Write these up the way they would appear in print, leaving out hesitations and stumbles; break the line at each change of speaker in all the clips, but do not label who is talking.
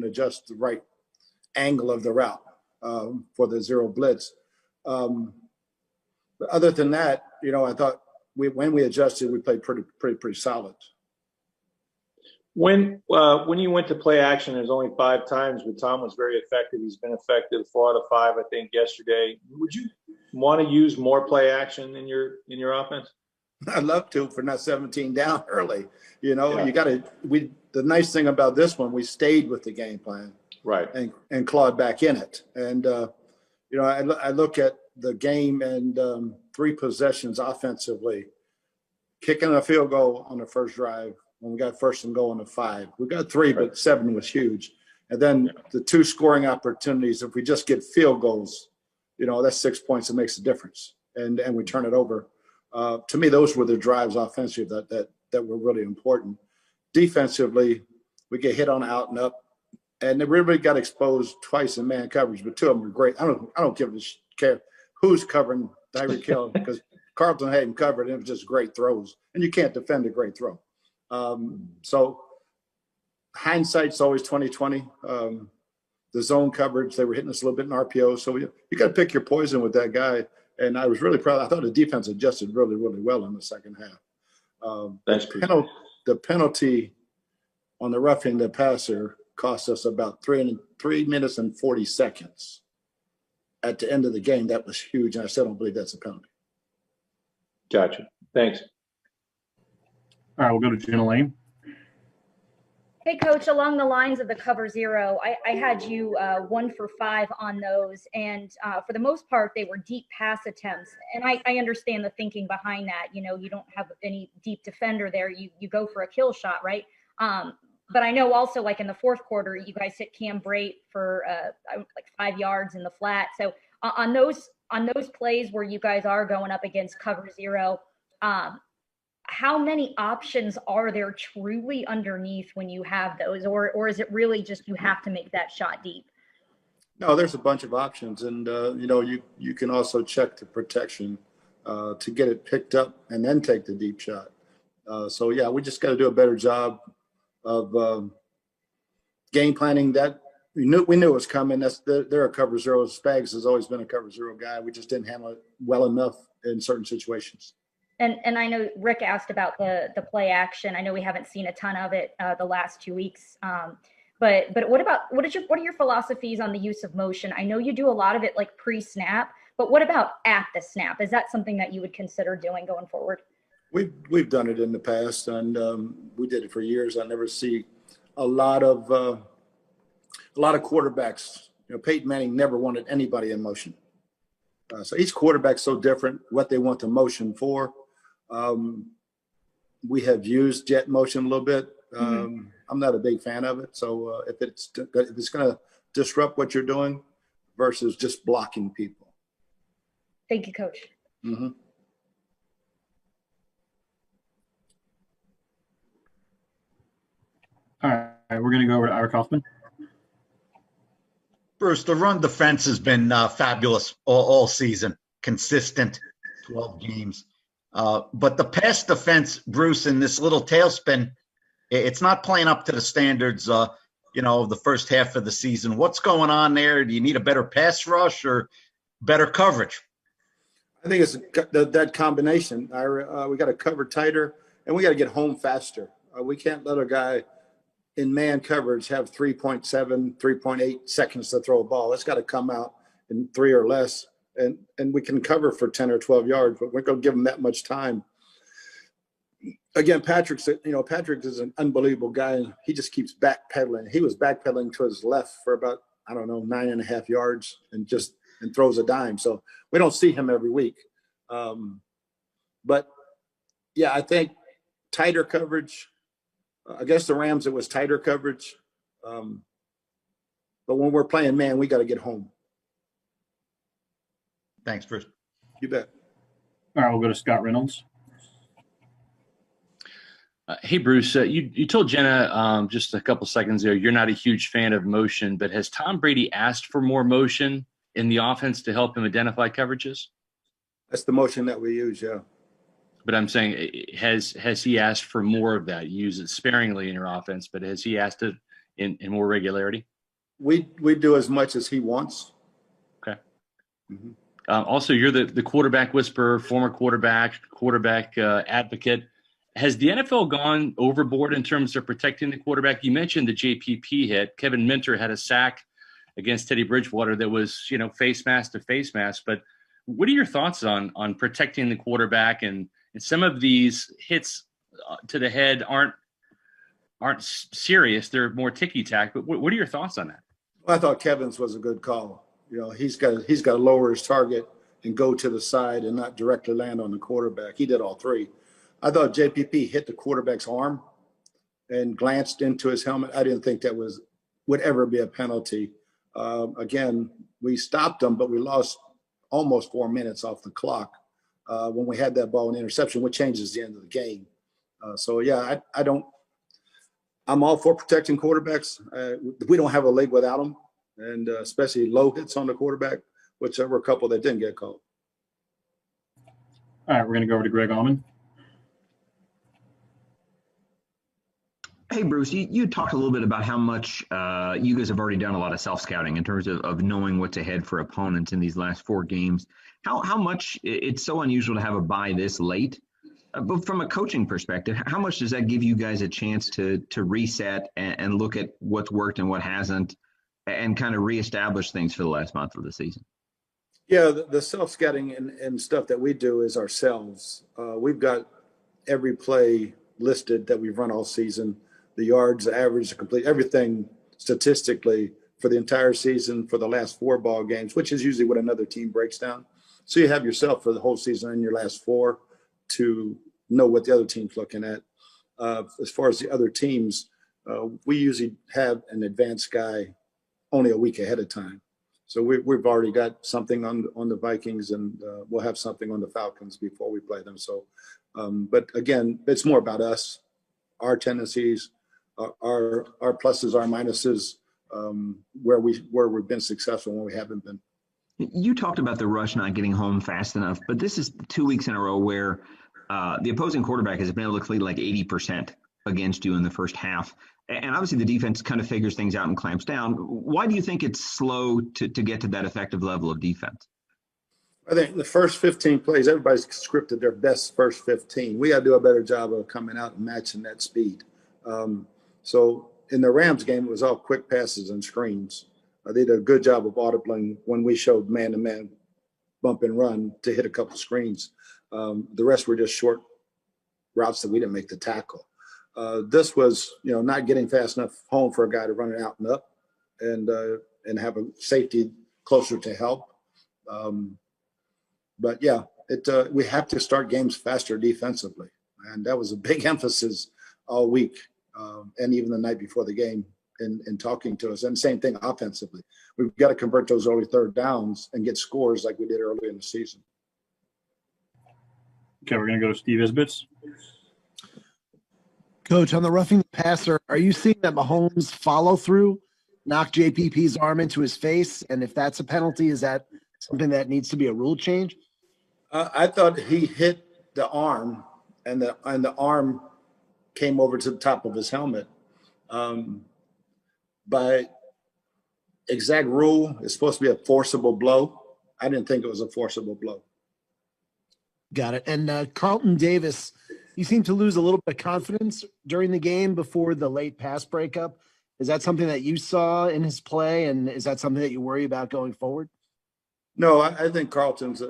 adjust the right angle of the route for the zero blitz. But other than that, I thought when we adjusted, we played pretty solid.
When you went to play action, there's only 5 times, but Tom was very effective. He's been effective 4 out of 5, I think, yesterday. Would you want to use more play action in your offense?
I'd love to for not 17 down early.
Yeah.
You got to. The nice thing about this one, we stayed with the game plan,
right,
and clawed back in it. And I look at the game and 3 possessions offensively, kicking a field goal on the first drive when we got first and goal on the 5. We got 3, right, but 7 was huge. And then the 2 scoring opportunities. If we just get field goals, that's 6 points that makes a difference. And we turn it over. To me, those were the drives offensively that were really important. Defensively, we get hit on out and up, and everybody got exposed twice in man coverage, but 2 of them were great. I don't care who's covering Tyreek Hill because Carlton had him covered, and it was just great throws, and you can't defend a great throw. So hindsight's always 20/20. The zone coverage, they were hitting us a little bit in RPO, so you got to pick your poison with that guy. And I was really proud. I thought the defense adjusted really, really well in the second half. The penalty on the roughing the passer cost us about 3 minutes and 40 seconds at the end of the game. That was huge, and I still don't believe that's a penalty.
Gotcha. Thanks.
All right, we'll go to Jenna Lane.
Hey, Coach, along the lines of the cover zero, I had you 1 for 5 on those. And for the most part, they were deep pass attempts. And I understand the thinking behind that. You don't have any deep defender there. You go for a kill shot, right? But I know also, like in the fourth quarter, you guys hit Cam Brate for like 5 yards in the flat. So on those plays where you guys are going up against cover zero, how many options are there truly underneath when you have those, or is it really just you have to make that shot deep?
No, there's a bunch of options, and you can also check the protection to get it picked up and then take the deep shot. So yeah, we just got to do a better job of game planning. That we knew it was coming. They're a cover zero. Spags has always been a cover zero guy. We just didn't handle it well enough in certain situations.
And I know Rick asked about the play action. I know we haven't seen a ton of it the last 2 weeks. But what are your philosophies on the use of motion? I know you do a lot of it like pre-snap, but what about at the snap? Is that something that you would consider doing going forward?
We've done it in the past, and we did it for years. I never see a lot of quarterbacks. Peyton Manning never wanted anybody in motion. So each quarterback's so different what they want the motion for. We have used jet motion a little bit. I'm not a big fan of it. So if it's going to disrupt what you're doing versus just blocking people.
Thank you, Coach.
Mm-hmm.
All right, we're going to go over to Ira Kaufman.
Bruce, the run defense has been fabulous all season, consistent, 12 games. But the pass defense, Bruce, in this little tailspin, it's not playing up to the standards, of the first half of the season. What's going on there? Do you need a better pass rush or better coverage?
I think it's that combination. We got to cover tighter, and we got to get home faster. We can't let a guy in man coverage have 3.7, 3.8 seconds to throw a ball. It's got to come out in 3 or less. And we can cover for 10 or 12 yards, but we're going to give him that much time. Again, Patrick is an unbelievable guy. He just keeps backpedaling. He was backpedaling to his left for about, 9.5 yards and throws a dime. So we don't see him every week. But yeah, I think tighter coverage. Against the Rams, it was tighter coverage. But when we're playing man, we got to get home.
Thanks, Bruce.
You bet.
All right, we'll go to Scott Reynolds.
Hey, Bruce, you told Jenna just a couple seconds ago you're not a huge fan of motion, but has Tom Brady asked for more motion in the offense to help him identify coverages?
That's the motion that we use, yeah.
But I'm saying, has he asked for more of that? You use it sparingly in your offense, but has he asked it in more regularity?
We do as much as he wants.
Okay.
Mhm.
Also, you're the quarterback whisperer, former quarterback advocate. Has the NFL gone overboard in terms of protecting the quarterback? You mentioned the JPP hit. Kevin Minter had a sack against Teddy Bridgewater that was, face mask to face mask. But what are your thoughts on protecting the quarterback? And some of these hits to the head aren't serious; they're more ticky tack. But what are your thoughts on that?
Well, I thought Kevin's was a good call. He's got to lower his target and go to the side and not directly land on the quarterback. He did all three. I thought JPP hit the quarterback's arm and glanced into his helmet. I didn't think that would ever be a penalty. Again, we stopped them, but we lost almost 4 minutes off the clock when we had that ball and interception, which changes the end of the game. I'm all for protecting quarterbacks. We don't have a league without them, and especially low hits on the quarterback, which there were a couple that didn't get called.
All right, we're going to go over to Greg Allman.
Hey, Bruce, you talked a little bit about how much you guys have already done a lot of self-scouting in terms of knowing what's ahead for opponents in these last 4 games. How much it's so unusual to have a bye this late. But from a coaching perspective, how much does that give you guys a chance to reset and look at what's worked and what hasn't and kind of reestablish things for the last month of the season?
Yeah, the self-scouting and stuff that we do is ourselves. We've got every play listed that we've run all season, the yards, the average, the complete, everything statistically for the entire season for the last 4 ball games, which is usually what another team breaks down. So you have yourself for the whole season and your last 4 to know what the other team's looking at. As far as the other teams, we usually have an advanced guy only a week ahead of time. So we've already got something on the Vikings, and we'll have something on the Falcons before we play them. So, but again, it's more about us, our tendencies, our pluses, our minuses, where we've been successful and where we haven't been.
You talked about the rush not getting home fast enough, but this is 2 weeks in a row where the opposing quarterback has been able to complete like 80% against you in the first half. And obviously the defense kind of figures things out and clamps down. Why do you think it's slow to get to that effective level of defense?
I think the first 15 plays, everybody's scripted their best first 15. We got to do a better job of coming out and matching that speed. So in the Rams game, it was all quick passes and screens. They did a good job of audibling when we showed man-to-man bump and run to hit a couple screens. The rest were just short routes that we didn't make the tackle. This was, not getting fast enough home for a guy to run it out and up and have a safety closer to help. But yeah, we have to start games faster defensively, and that was a big emphasis all week and even the night before the game in talking to us. And same thing offensively. We've got to convert those early third downs and get scores like we did early in the season.
Okay, we're going to go to Steve Isbitz.
Coach, on the roughing the passer, are you seeing that Mahomes follow through, knock JPP's arm into his face? And if that's a penalty, is that something that needs to be a rule change?
I thought he hit the arm and the arm came over to the top of his helmet. By exact rule, it's supposed to be a forcible blow. I didn't think it was a forcible blow.
Got it. And Carlton Davis, he seemed to lose a little bit of confidence during the game before the late pass breakup. Is that something that you saw in his play, and is that something that you worry about going forward? No,
I think Carlton's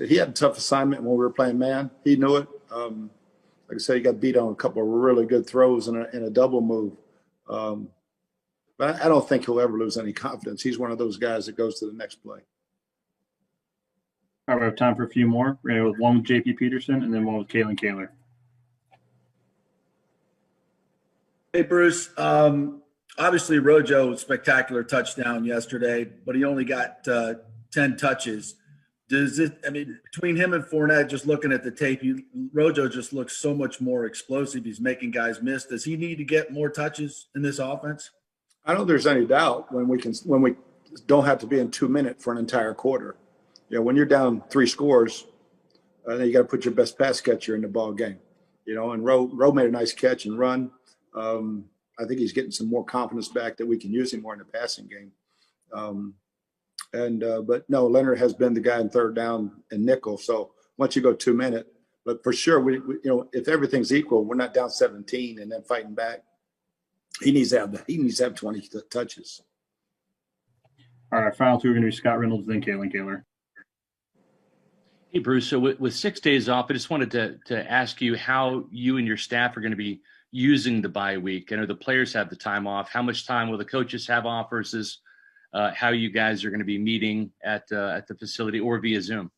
he had a tough assignment when we were playing man. He knew it. Like I said, he got beat on a couple of really good throws and a double move. But I don't think he'll ever lose any confidence. He's one of those guys that goes to the next play.
All right, we have time for a few more. We're going to go with one with JP Peterson and then one with Kalen Kaler.
Hey, Bruce. Obviously, Rojo, spectacular touchdown yesterday, but he only got 10 touches. Between him and Fournette, just looking at the tape, Rojo just looks so much more explosive. He's making guys miss. Does he need to get more touches in this offense?
I don't think there's any doubt when we don't have to be in 2 minutes for an entire quarter. When you're down 3 scores, then you got to put your best pass catcher in the ball game. And Roe made a nice catch and run. I think he's getting some more confidence back that we can use him more in the passing game. But no, Leonard has been the guy in third down and nickel. So once you go 2 minute, but for sure, we if everything's equal, we're not down 17 and then fighting back. He needs to have 20 touches.
All right, final two are going to be Scott Reynolds, then Kalen Kaler.
Hey, Bruce. So with 6 days off, I just wanted to ask you how you and your staff are going to be using the bye week. I know the players have the time off. How much time will the coaches have off versus how you guys are going to be meeting at the facility or via Zoom?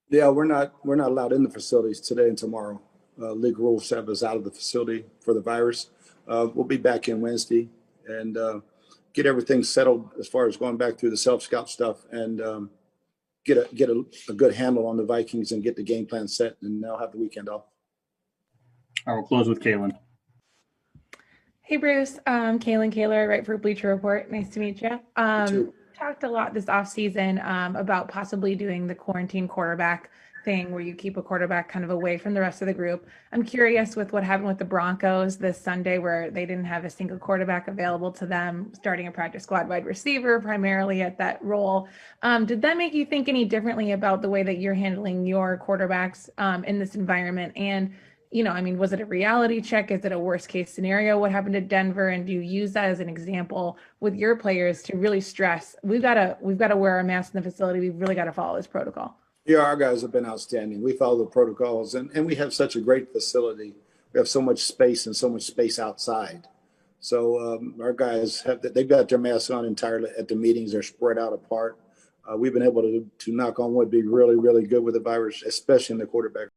Yeah, we're not allowed in the facilities today and tomorrow. League rules have us out of the facility for the virus. We'll be back in Wednesday and get everything settled as far as going back through the self-scout stuff and get a good handle on the Vikings and get the game plan set, and they'll have the weekend off.
I will close with Kalen.
Hey, Bruce. Kaylin Kaler, right for Bleacher Report. Nice to meet you. Talked a lot this offseason about possibly doing the quarantine quarterback thing where you keep a quarterback kind of away from the rest of the group. I'm curious with what happened with the Broncos this Sunday where they didn't have a single quarterback available to them, starting a practice squad wide receiver primarily at that role. Did that make you think any differently about the way that you're handling your quarterbacks in this environment? And was it a reality check? Is it a worst case scenario? What happened to Denver? And do you use that as an example with your players to really stress, we've got to wear our masks in the facility. We've really got to follow this protocol.
Yeah, our guys have been outstanding. We follow the protocols and we have such a great facility. We have so much space and so much space outside. So our guys they've got their masks on entirely at the meetings. They're spread out apart. We've been able to knock on wood, be really, really good with the virus, especially in the quarterback